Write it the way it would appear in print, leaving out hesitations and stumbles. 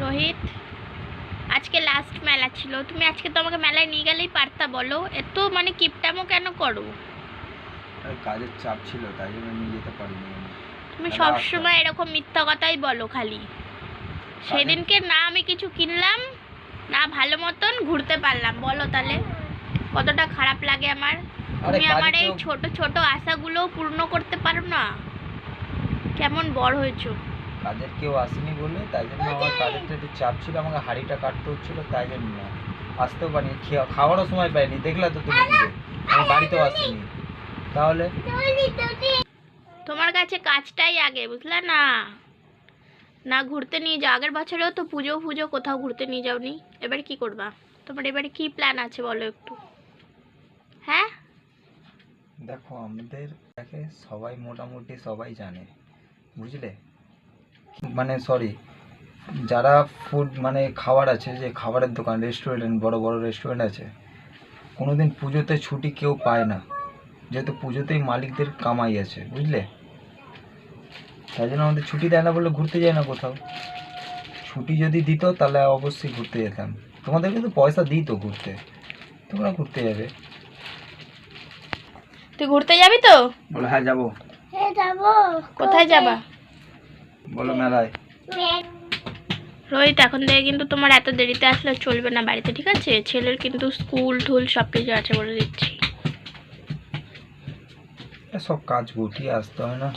রোহিত, আজকে লাস্ট মেলা ছিল, তুমি আজকে তো আমাকে মেলায় নিয়ে গেলেই পারতা। বলো, এত মানে কিপটামো কেন করো? কাজের চাপ ছিল, তাই জন্য নিয়ে যেতে পারিনি। তুমি সবসময় এরকম মিথ্যা কথাই বলো খালি। সেদিনকে না আমি কিছু কিনলাম, না ভালো মতন ঘুরতে পারলাম। বলো তাহলে কতটা খারাপ লাগে আমার। তুমি আমার এই ছোট ছোট আশাগুলো পূর্ণ করতে পারো না। কেমন বড় হয়েছো। কাজের কেউ আসেনি বলে, তাই জন্য আমার কাজেরটা একটু চাপ ছিল, আমাকে হাঁড়িটা কাটতে হচ্ছিল, তাই জন্য না আসতেও পারিনি। খাওয়ারও সময় পাইনি, দেখলা তো তুমি নিজে, আমি বাড়িতেও আসিনি। তাহলে তোমার কাছে কাজটাই আগে, বুঝলা না? না ঘুরতে নিয়ে যাও। আগের বছরেও তো পুজো ফুজো কোথাও ঘুরতে নিয়ে যাওনি। এবার কি করবা? তোমার এবারে কি প্ল্যান আছে বলো একটু। হ্যাঁ, দেখো আমাদের দেখে সবাই, মোটামুটি সবাই জানে, বুঝলে? মানে সরি, যারা ফুড মানে খাবার আছে, যে খাবারের দোকান, রেস্টুরেন্ট, বড় বড় রেস্টুরেন্ট আছে, কোনোদিন পুজোতে ছুটি কেউ পায় না, যেহেতু পুজোতেই মালিকদের কামাই আছে, বুঝলে? তাই জন্য আমাদের ছুটি দেয় না বলে ঘুরতে যায় না কোথাও। ছুটি যদি দিত তাহলে অবশ্যই ঘুরতে যেতাম। তোমাদের কিন্তু পয়সা দিই তো ঘুরতে, তোমরা ঘুরতে যাবে। তুই ঘুরতে যাবি তো? বলো হ্যাঁ যাবো। হ্যাঁ যাবো। কোথায় যাবা? বলো মেলায়। রোহিত, এখন থেকে কিন্তু তোমার এত দেরিতে আসলে চলবে না বাড়িতে, ঠিক আছে? ছেলের কিন্তু স্কুল টুল সব কিছু আছে বলে দিচ্ছি। সব কাজ গুটিয়ে আসতে হয় না।